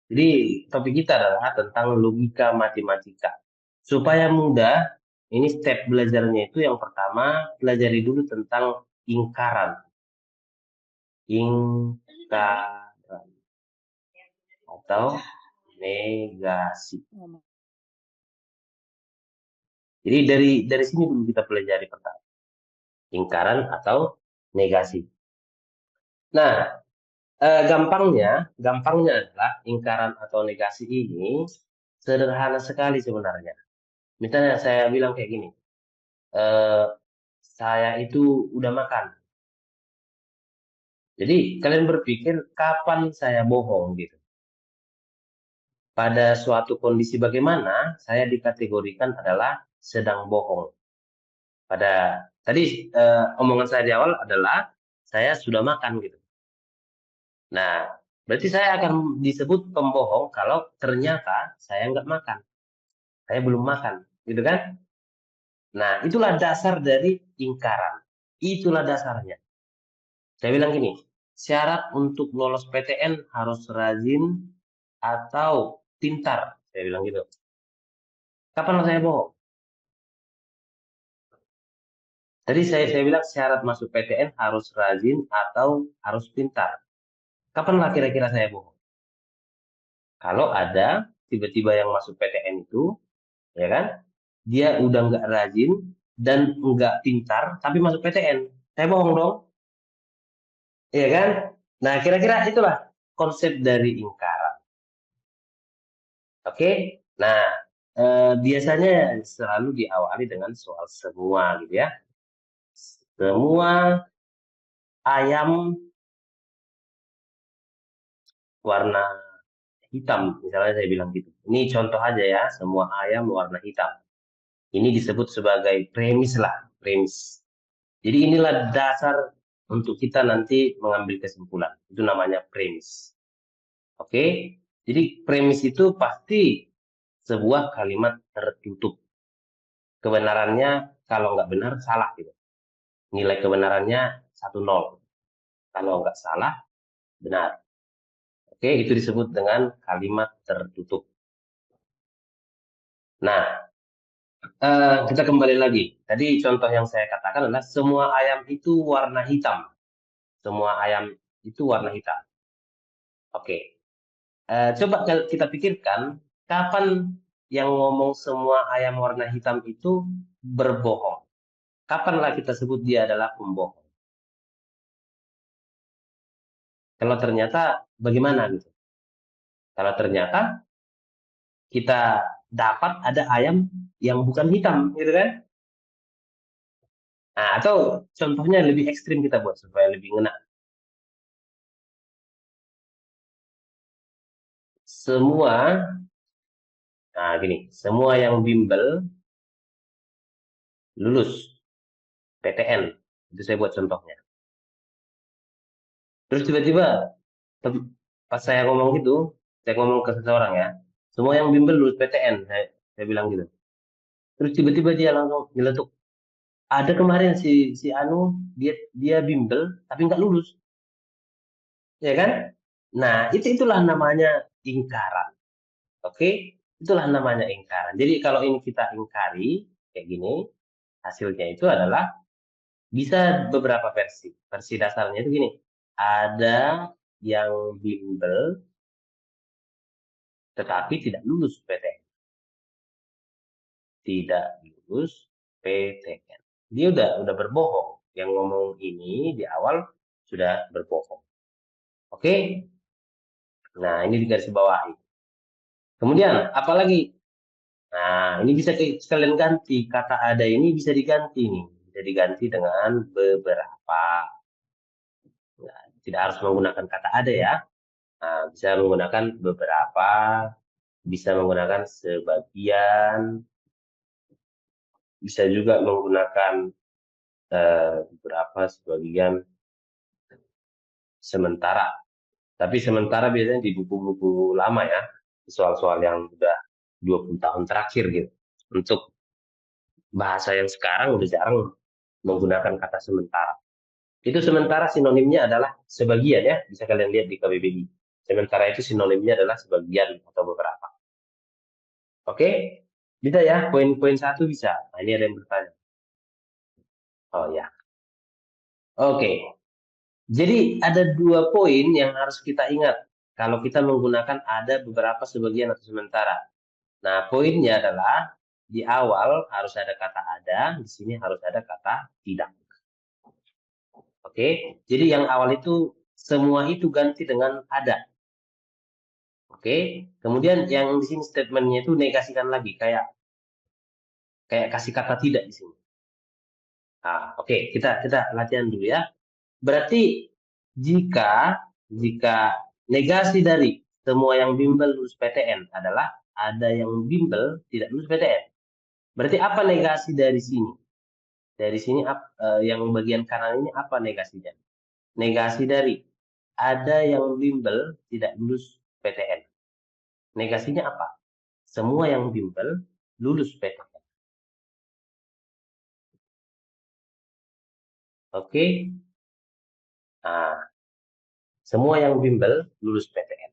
Jadi topik kita adalah tentang logika matematika. Supaya mudah, ini step belajarnya itu yang pertama, pelajari dulu tentang ingkaran. Ingkaran atau negasi. Jadi dari sini dulu kita pelajari pertama. Ingkaran atau negasi. Nah, gampangnya adalah ingkaran atau negasi ini sederhana sekali sebenarnya. Misalnya saya bilang kayak gini, eh, saya itu udah makan. Jadi kalian berpikir kapan saya bohong gitu. Pada suatu kondisi bagaimana saya dikategorikan adalah sedang bohong. Pada tadi omongan saya di awal adalah saya sudah makan gitu. Nah, berarti saya akan disebut pembohong kalau ternyata saya nggak makan. Saya belum makan, gitu kan? Nah, itulah dasar dari ingkaran. Itulah dasarnya. Saya bilang gini, syarat untuk lolos PTN harus rajin atau pintar. Saya bilang gitu. Kapan saya bohong? Tadi saya bilang syarat masuk PTN harus rajin atau harus pintar. Kapanlah kira-kira saya bohong? Kalau ada tiba-tiba yang masuk PTN itu, ya kan? Dia udah nggak rajin dan nggak pintar, tapi masuk PTN. Saya bohong dong, ya kan? Nah, kira-kira itulah konsep dari ingkaran. Oke? Nah, biasanya selalu diawali dengan soal semua, gitu ya. Semua ayam warna hitam, misalnya saya bilang gitu. Ini contoh aja ya, semua ayam warna hitam. Ini disebut sebagai premis lah, premis. Jadi inilah dasar untuk kita nanti mengambil kesimpulan. Itu namanya premis. Oke? Jadi premis itu pasti sebuah kalimat tertutup. Kebenarannya kalau nggak benar salah gitu. Nilai kebenarannya 1-0. Kalau nggak salah, benar. Oke, itu disebut dengan kalimat tertutup. Nah, kita kembali lagi. Tadi contoh yang saya katakan adalah semua ayam itu warna hitam. Semua ayam itu warna hitam. Oke. Coba kita pikirkan, kapan yang ngomong semua ayam warna hitam itu berbohong? Kapanlah kita sebut dia adalah pembohong? Kalau ternyata bagaimana gitu? Kalau ternyata kita dapat ada ayam yang bukan hitam, gitu kan? Nah, atau contohnya lebih ekstrim kita buat supaya lebih ngena. Semua, nah gini, semua yang bimbel lulus PTN. Itu saya buat contohnya. Terus tiba-tiba pas saya ngomong gitu, saya ngomong ke seseorang ya, semua yang bimbel lulus PTN, saya bilang gitu. Terus tiba-tiba dia langsung nyeletuk, ada kemarin si Anu dia bimbel tapi nggak lulus, ya kan? Nah itulah namanya ingkaran, oke? Itulah namanya ingkaran. Jadi kalau ini kita ingkari kayak gini, hasilnya itu adalah bisa beberapa versi. Versi dasarnya itu gini, ada yang bimbel tetapi tidak lulus PTN. Tidak lulus PTN. Dia udah berbohong. Yang ngomong ini di awal sudah berbohong. Oke? Nah, ini digarisbawahi. Kemudian, apalagi? Nah, ini bisa sekalian ganti. Kata ada ini bisa diganti nih. Bisa diganti dengan beberapa. Nah, tidak harus menggunakan kata ada ya. Nah, bisa menggunakan beberapa, bisa menggunakan sebagian, bisa juga menggunakan beberapa, sebagian, sementara. Tapi sementara biasanya di buku-buku lama ya, soal-soal yang udah 20 tahun terakhir gitu. Untuk bahasa yang sekarang udah jarang menggunakan kata sementara. Itu sementara sinonimnya adalah sebagian ya, bisa kalian lihat di KBBI. Sementara itu sinonimnya adalah sebagian atau beberapa. Oke, bisa ya, poin-poin satu bisa. Nah, ini ada yang bertanya. Oh ya, oke. Jadi ada dua poin yang harus kita ingat kalau kita menggunakan ada, beberapa, sebagian, atau sementara. Nah, poinnya adalah di awal harus ada kata ada, di sini harus ada kata tidak. Oke, jadi yang awal itu semua itu ganti dengan ada. Oke, kemudian yang di sini statementnya itu negasikan lagi, kayak kasih kata tidak di sini. Nah, oke, kita latihan dulu ya. Berarti jika negasi dari semua yang bimbel lulus PTN adalah ada yang bimbel tidak lulus PTN. Berarti apa negasi dari sini? Dari sini yang bagian kanan ini apa negasinya? Negasi dari ada yang bimbel tidak lulus PTN. Negasinya apa? Semua yang bimbel lulus PTN. Oke? Nah, semua yang bimbel lulus PTN.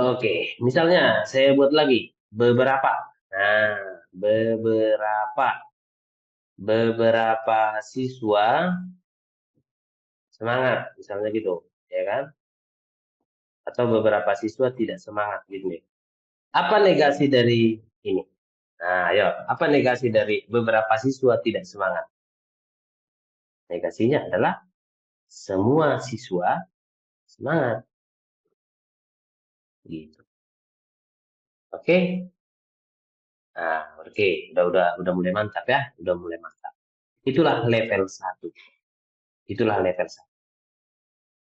Oke, misalnya saya buat lagi beberapa. Nah, beberapa siswa semangat, misalnya gitu, ya kan? Atau beberapa siswa tidak semangat gitu nih. Apa negasi dari ini? Nah, ayo, apa negasi dari beberapa siswa tidak semangat? Negasinya adalah semua siswa semangat. Gitu. Oke? Nah, oke, udah mulai mantap ya, udah mulai mantap. Itulah level 1. Itulah level 1.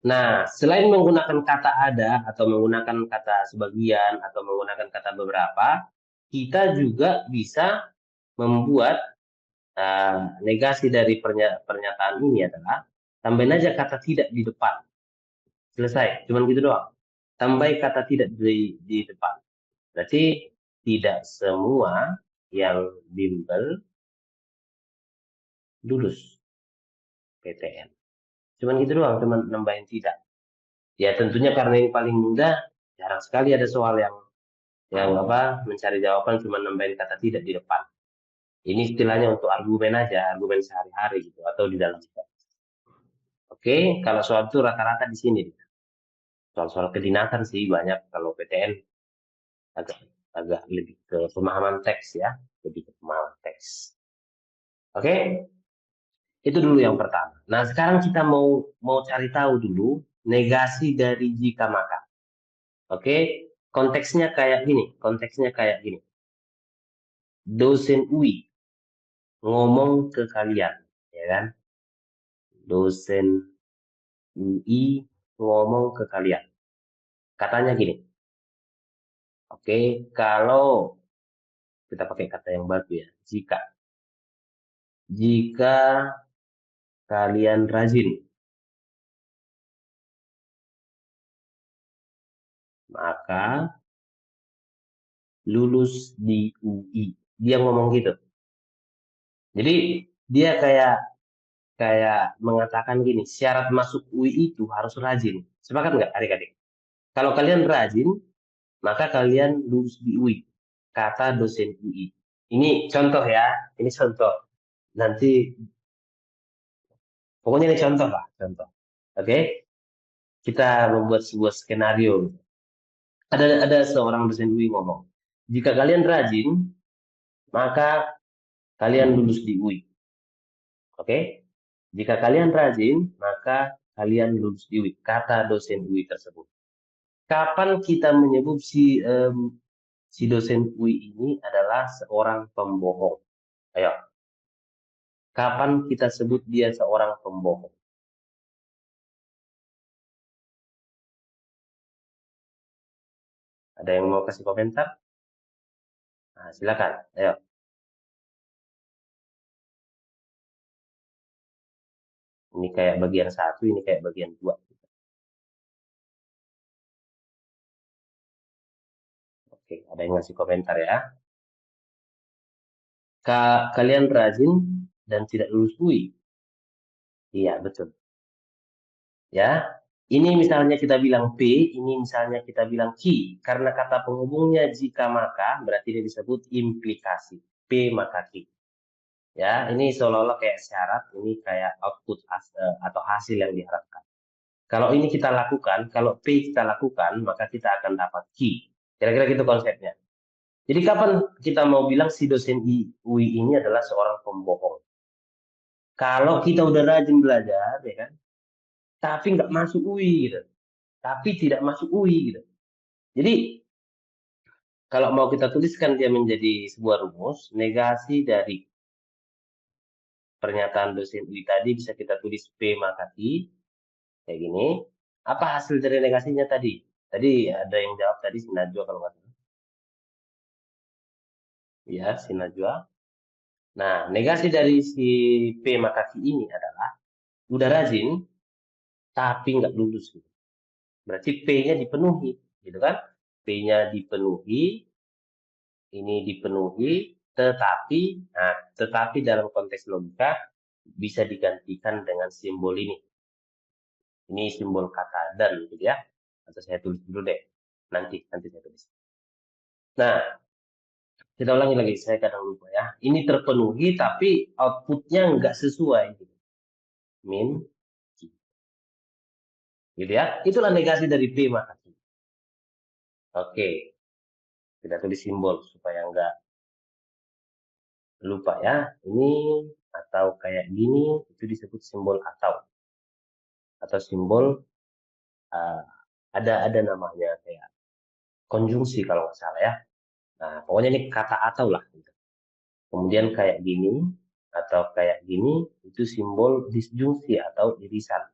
Nah, selain menggunakan kata ada atau menggunakan kata sebagian atau menggunakan kata beberapa, kita juga bisa membuat negasi dari pernyataan ini adalah tambahin aja kata tidak di depan. Selesai, cuman gitu doang. Tambah kata tidak di depan. Berarti tidak semua yang bimbel lulus PTN. Cuman gitu doang, cuman nambahin tidak. Ya tentunya karena ini paling mudah, jarang sekali ada soal yang mencari jawaban cuma nambahin kata tidak di depan. Ini istilahnya untuk argumen aja, argumen sehari-hari gitu atau di dalam teks. Oke, kalau soal itu rata-rata di sini. Soal-soal kedinasan sih banyak, kalau PTN agak agak lebih ke pemahaman teks ya, lebih ke pemahaman teks. Oke, itu dulu yang pertama. Nah, sekarang kita mau cari tahu dulu negasi dari jika maka. Oke, konteksnya kayak gini. Dosen UI ngomong ke kalian, ya kan? Dosen UI ngomong ke kalian. Katanya gini, oke, kalau kita pakai kata yang baru ya, jika kalian rajin, maka lulus di UI. Dia ngomong gitu. Jadi dia kayak kayak mengatakan gini, syarat masuk UI itu harus rajin. Sepakat nggak adik-adik? Kalau kalian rajin, maka kalian lulus di UI. Kata dosen UI. Ini contoh ya, ini contoh. Nanti pokoknya ini contoh lah, contoh. Oke, kita membuat sebuah skenario. Ada seorang dosen UI ngomong, jika kalian rajin, maka kalian lulus di UI. Oke, jika kalian rajin, maka kalian lulus di UI. Kata dosen UI tersebut. Kapan kita menyebut si dosen UI ini adalah seorang pembohong? Ayo, kapan kita sebut dia seorang pembohong? Ada yang mau kasih komentar? Nah, silakan. Ayo. Ini kayak bagian 1, ini kayak bagian 2. Oke, ada yang ngasih komentar ya. Kalian rajin dan tidak lulus UI. Iya, betul. Ya, Ini misalnya kita bilang P, ini misalnya kita bilang Q. Karena kata penghubungnya jika maka, berarti dia disebut implikasi. P maka Q. Ya, ini seolah-olah kayak syarat, ini kayak output atau hasil yang diharapkan. Kalau ini kita lakukan, kalau P kita lakukan, maka kita akan dapat Q. Kira-kira gitu konsepnya. Jadi kapan kita mau bilang si dosen UI ini adalah seorang pembohong? Kalau kita udah rajin belajar, ya kan, tapi nggak masuk UI gitu. Tapi tidak masuk UI gitu. Jadi kalau mau kita tuliskan dia menjadi sebuah rumus, negasi dari pernyataan dosen UI tadi bisa kita tulis P maka Q, kayak gini. Apa hasil dari negasinya tadi? Tadi ada yang jawab tadi si Najwa kalau nggak salah. Ya, si Najwa. Nah, negasi dari si P maka Q ini adalah udah rajin, tapi nggak lulus. Gitu. Berarti P-nya dipenuhi, gitu kan? P-nya dipenuhi, ini dipenuhi, tetapi dalam konteks logika bisa digantikan dengan simbol ini. Ini simbol kata dan, gitu ya. Atau saya tulis dulu deh. Nanti saya tulis. Nah, kita ulangi lagi. Saya kadang lupa ya. Ini terpenuhi, tapi outputnya nggak sesuai. Gitu. Min, gitu ya. Itulah negasi dari P maka Q. Oke, kita tulis simbol supaya nggak lupa ya. Ini atau kayak gini itu disebut simbol atau simbol uh, ada namanya kayak konjungsi kalau nggak salah ya. Nah, pokoknya ini kata atau lah. Gitu. Kemudian kayak gini atau kayak gini itu simbol disjungsi atau irisan.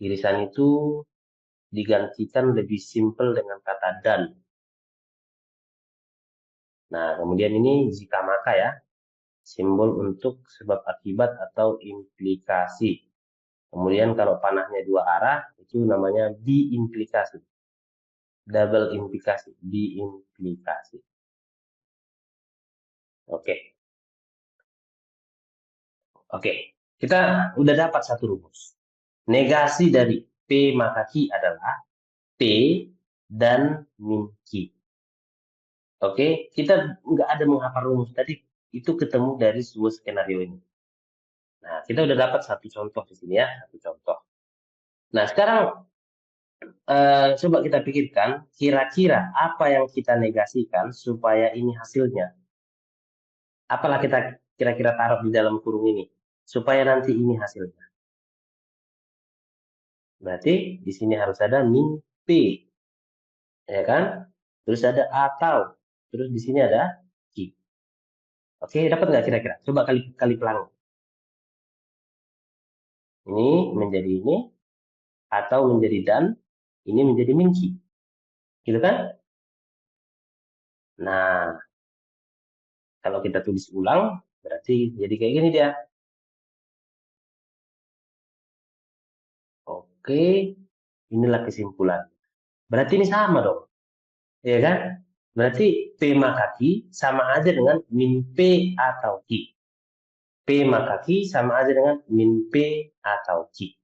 Irisan itu digantikan lebih simpel dengan kata dan. Nah, kemudian ini jika maka ya, simbol untuk sebab akibat atau implikasi. Kemudian kalau panahnya dua arah, itu namanya diimplikasi. Double implikasi, diimplikasi. Oke. Oke. Kita udah dapat satu rumus. Negasi dari P maka Q adalah P dan min Q. Oke, kita nggak ada menghafal rumus tadi. Itu ketemu dari sebuah skenario ini. Nah, kita udah dapat satu contoh di sini ya, satu contoh. Nah, sekarang coba kita pikirkan, kira-kira apa yang kita negasikan supaya ini hasilnya. Apalah kita kira-kira taruh di dalam kurung ini, supaya nanti ini hasilnya. Berarti di sini harus ada min P, ya kan? Terus ada atau, terus di sini ada Q. Oke, dapat nggak kira-kira? Coba kali pelang. Ini menjadi ini, atau menjadi dan, ini menjadi min Q. Gitu kan? Nah, kalau kita tulis ulang, berarti jadi kayak gini dia. Oke, inilah kesimpulan. Berarti ini sama dong, ya kan? Berarti P maka Q sama aja dengan min P atau Q. P maka Q sama aja dengan min P atau Q.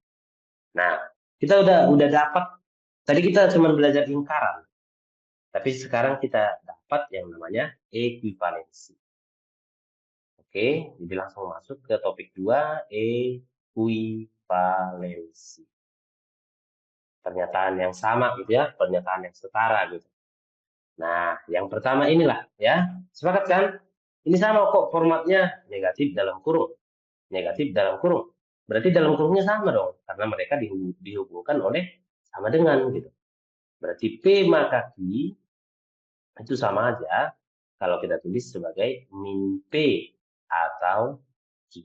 Nah, kita udah dapat. Tadi kita cuma belajar lingkaran, tapi sekarang kita dapat yang namanya ekuivalensi. Oke, jadi langsung masuk ke topik 2, ekuivalensi. Pernyataan yang sama gitu ya, pernyataan yang setara gitu. Nah, yang pertama inilah ya. Sepakat kan? Ini sama kok formatnya, negatif dalam kurung. Negatif dalam kurung. Berarti dalam kurungnya sama dong, karena mereka dihubungkan oleh sama dengan gitu. Berarti P maka Q itu sama aja kalau kita tulis sebagai min P atau Q.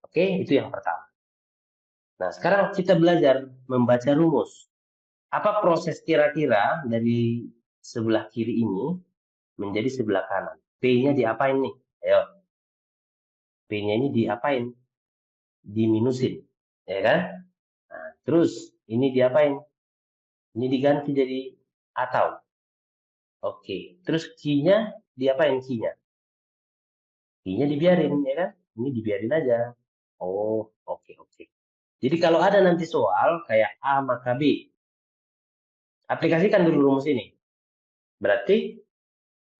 Oke, itu yang pertama. Nah, sekarang kita belajar membaca rumus. Apa proses kira-kira dari sebelah kiri ini menjadi sebelah kanan? P-nya diapain nih? Ayo, P-nya ini diapain? Diminusin, ya kan? Nah, terus ini diapain? Ini diganti jadi atau. Oke, terus Q-nya diapain Q-nya? Q-nya dibiarin, ya kan? Ini dibiarin aja. Oh, oke. Jadi kalau ada nanti soal kayak A maka B, aplikasikan dulu rumus ini. Berarti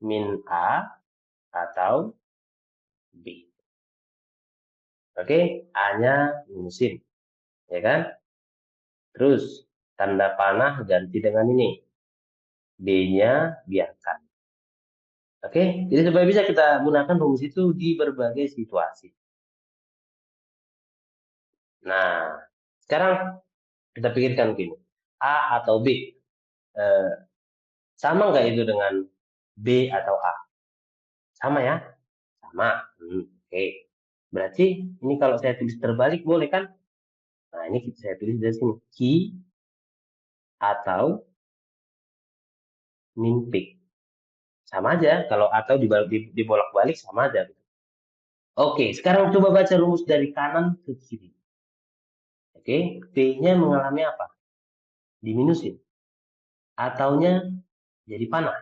min A atau B. Oke, A-nya minusin, ya kan? Terus tanda panah ganti dengan ini. B-nya biarkan. Oke, jadi supaya bisa kita gunakan rumus itu di berbagai situasi. Nah, sekarang kita pikirkan gini. A atau B. Eh, sama nggak itu dengan B atau A? Sama ya? Sama. Oke. Berarti ini kalau saya tulis terbalik boleh kan? Nah, ini saya tulis dari sini. Ki atau min P. Sama aja. Kalau atau dibolak-balik sama aja. Oke, sekarang coba baca rumus dari kanan ke kiri. Oke, P-nya mengalami apa? Diminusin. Ataunya jadi panah.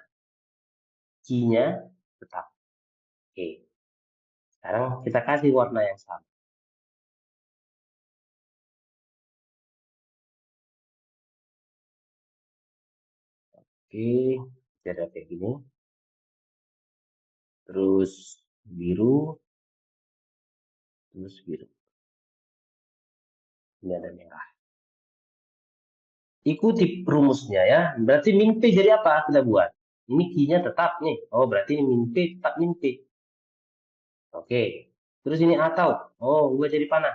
Q-nya tetap. Oke, sekarang kita kasih warna yang sama. Oke, jadi kayak gini. Terus biru. Terus biru. Ini ada merah. Ikuti rumusnya ya. Berarti min P jadi apa kita buat? Ini Q-nya tetap nih. Oh, berarti ini min P tetap min P. Oke. Terus ini atau. Oh, ubah jadi panah.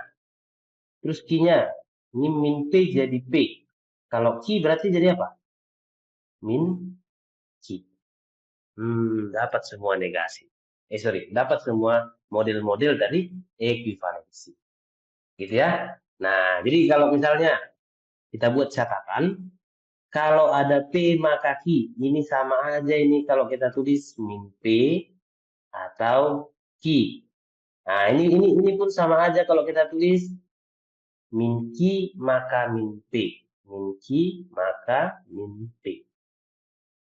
Terus Q-nya. Ini min P jadi P. Kalau Q berarti jadi apa? Min Q. Dapat semua negasi. Dapat semua model-model dari ekuivalensi. Gitu ya. Nah, jadi kalau misalnya kita buat catatan, kalau ada P maka Q, ini sama aja ini kalau kita tulis min P atau Q. Nah, ini pun sama aja kalau kita tulis min Q maka min P. Min Q maka min P.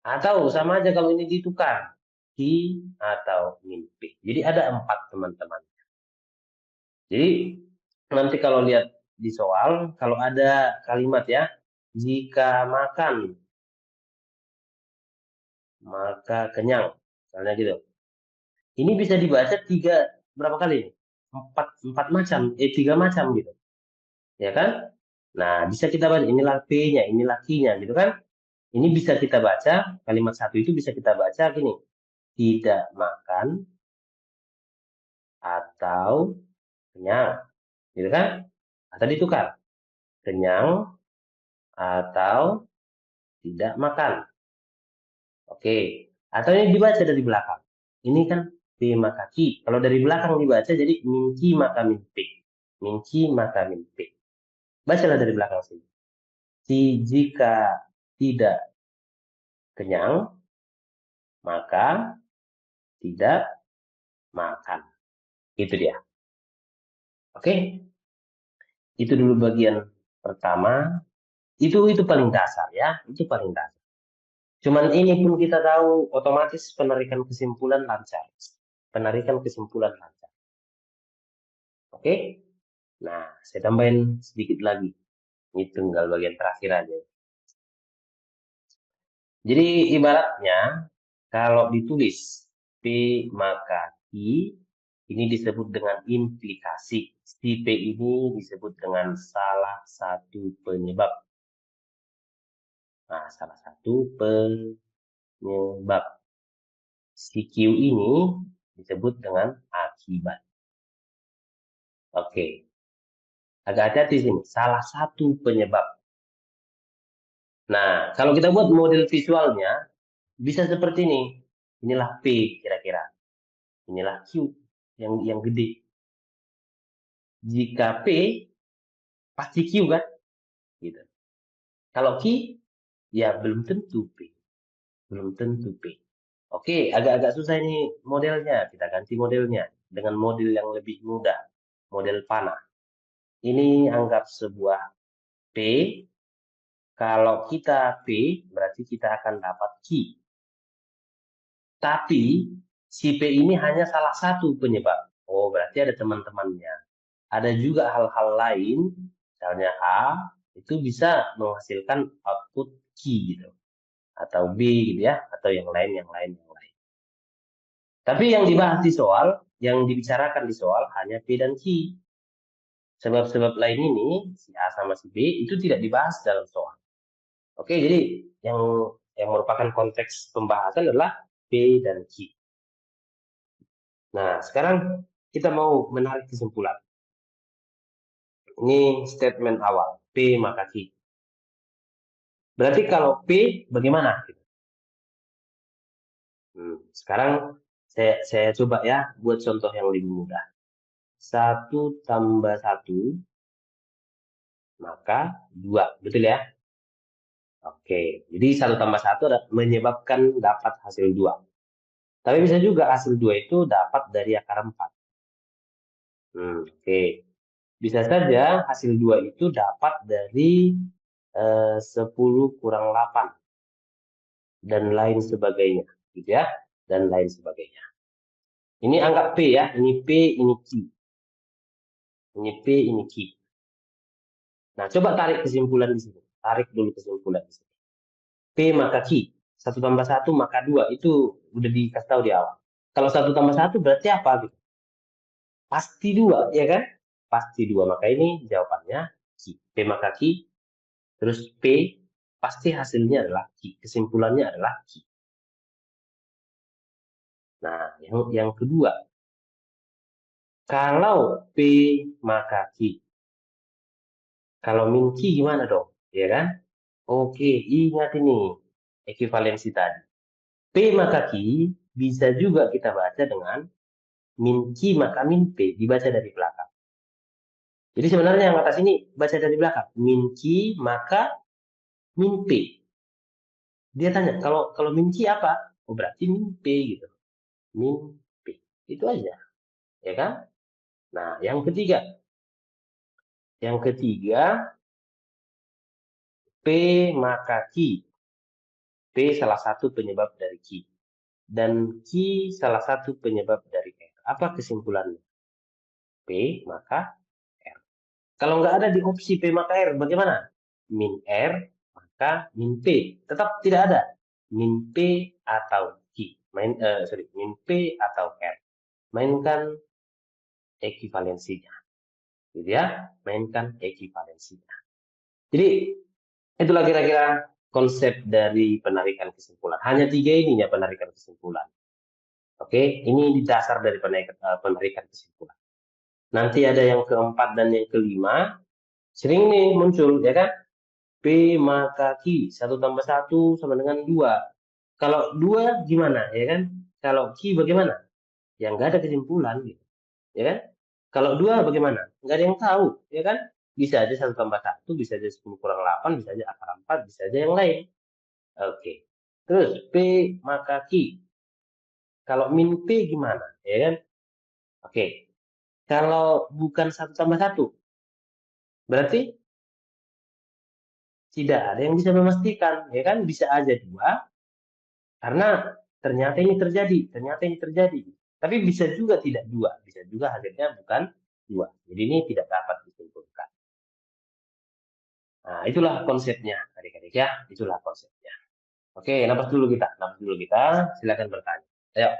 Atau sama aja kalau ini ditukar. Q atau min P. Jadi ada 4 teman-teman. Jadi nanti kalau lihat di soal, kalau ada kalimat ya, jika makan maka kenyang, misalnya gitu. Ini bisa dibaca berapa kali? Empat macam, tiga macam gitu, ya kan? Nah, bisa kita baca inilah P-nya, inilah Q-nya, gitu kan? Ini bisa kita baca kalimat satu itu bisa kita baca gini, tidak makan atau kenyang, gitu kan? Atau ditukar, kenyang atau tidak makan. Oke, atau ini dibaca dari belakang. Ini kan P maka Q. Kalau dari belakang dibaca jadi min Q maka min P. Min Q maka min P. Bacalah dari belakang sini. Jika tidak kenyang, maka tidak makan. Itu dia. Oke, itu dulu bagian pertama. Itu paling dasar ya, itu paling dasar. Cuman ini pun kita tahu otomatis penarikan kesimpulan lancar. Penarikan kesimpulan lancar. Oke, nah saya tambahin sedikit lagi. Ini tinggal bagian terakhir aja. Jadi ibaratnya kalau ditulis P maka Q, ini disebut dengan implikasi. Si P ini disebut dengan salah satu penyebab. Nah, salah satu penyebab. Si Q ini disebut dengan akibat. Oke. Agak hati-hati sini. Salah satu penyebab. Nah, kalau kita buat model visualnya, bisa seperti ini. Inilah P kira-kira. Inilah Q yang gede. Jika P, pasti Q kan? Gitu. Kalau Q, ya belum tentu P. Belum tentu P. Oke, agak-agak susah ini modelnya. Kita ganti modelnya dengan model yang lebih mudah. Model panah. Ini anggap sebuah P. Kalau kita P, berarti kita akan dapat Q. Tapi si P ini hanya salah satu penyebab. Oh, berarti ada teman-temannya. Ada juga hal-hal lain, misalnya A, itu bisa menghasilkan output Q gitu, atau B gitu ya, atau yang lain. Tapi yang dibahas di soal, yang dibicarakan di soal hanya P dan Q. Sebab-sebab lain ini, si A sama si B, itu tidak dibahas dalam soal. Oke, jadi yang merupakan konteks pembahasan adalah P dan Q. Nah, sekarang kita mau menarik kesimpulan. Ini statement awal, P maka Q. Berarti kalau P bagaimana? Sekarang saya coba ya buat contoh yang lebih mudah. 1 tambah 1 maka 2, betul ya? Oke, jadi 1 tambah 1 menyebabkan dapat hasil 2. Tapi bisa juga hasil 2 itu dapat dari akar 4. Oke. Bisa saja hasil 2 itu dapat dari 10 kurang 8 dan lain sebagainya, gitu ya, dan lain sebagainya. Ini anggap P ya, ini P, ini Q. Ini P, ini Q. Nah, coba tarik kesimpulan di sini. Tarik dulu kesimpulan di sini. P maka Q. 1 tambah 1 maka 2. Itu udah dikasih tahu di awal. Kalau 1 tambah 1 berarti apa? Gitu. Pasti 2, ya kan? Pasti 2. Maka ini jawabannya Q. P maka Q. Terus P, pasti hasilnya adalah Q. Kesimpulannya adalah Q. Nah, yang kedua. Kalau P maka Q. Kalau min Q gimana dong? Ya kan? Oke, ingat ini ekuivalensi tadi. P maka Q bisa juga kita baca dengan min Q maka min P, dibaca dari belakang. Jadi sebenarnya yang atas ini baca dari belakang. Min Q maka min P. Dia tanya, kalau min Q apa? Oh, berarti min P gitu. Min P. Itu aja. Ya kan? Nah, yang ketiga. Yang ketiga, P maka Q. P salah satu penyebab dari Q. Dan Q salah satu penyebab dari R. Apa kesimpulannya? P maka R. Kalau nggak ada di opsi P maka R, bagaimana? Min R maka min P. Tetap tidak ada. Min P atau Q. Min P atau R. Mainkan ekuivalensinya. Gitu ya. Mainkan ekuivalensinya. Jadi, itulah kira-kira konsep dari penarikan kesimpulan. Hanya 3 ini ya penarikan kesimpulan. Oke, ini di dasar dari penarikan kesimpulan. Nanti ada yang keempat dan yang kelima, sering nih muncul, ya kan? P maka Q, 1 tambah 1 sama dengan 2. Kalau 2 gimana, ya kan? Kalau Q bagaimana? Ya nggak ada kesimpulan, gitu. Ya kan? Kalau 2 bagaimana? Nggak ada yang tahu, ya kan? Bisa aja 1 tambah 1, bisa aja 10 kurang 8, bisa aja akar 4, bisa aja yang lain. Oke. Terus P maka Q. Kalau min P gimana? Ya kan? Oke. Kalau bukan 1 tambah 1, berarti tidak ada yang bisa memastikan. Ya kan? Bisa aja 2, karena ternyata ini terjadi. Tapi bisa juga tidak 2. Bisa juga hasilnya bukan 2. Jadi ini tidak dapat disimpulkan. Nah, itulah konsepnya, adik-adik ya. Itulah konsepnya. Oke, napas dulu kita. Silakan bertanya. Ayo.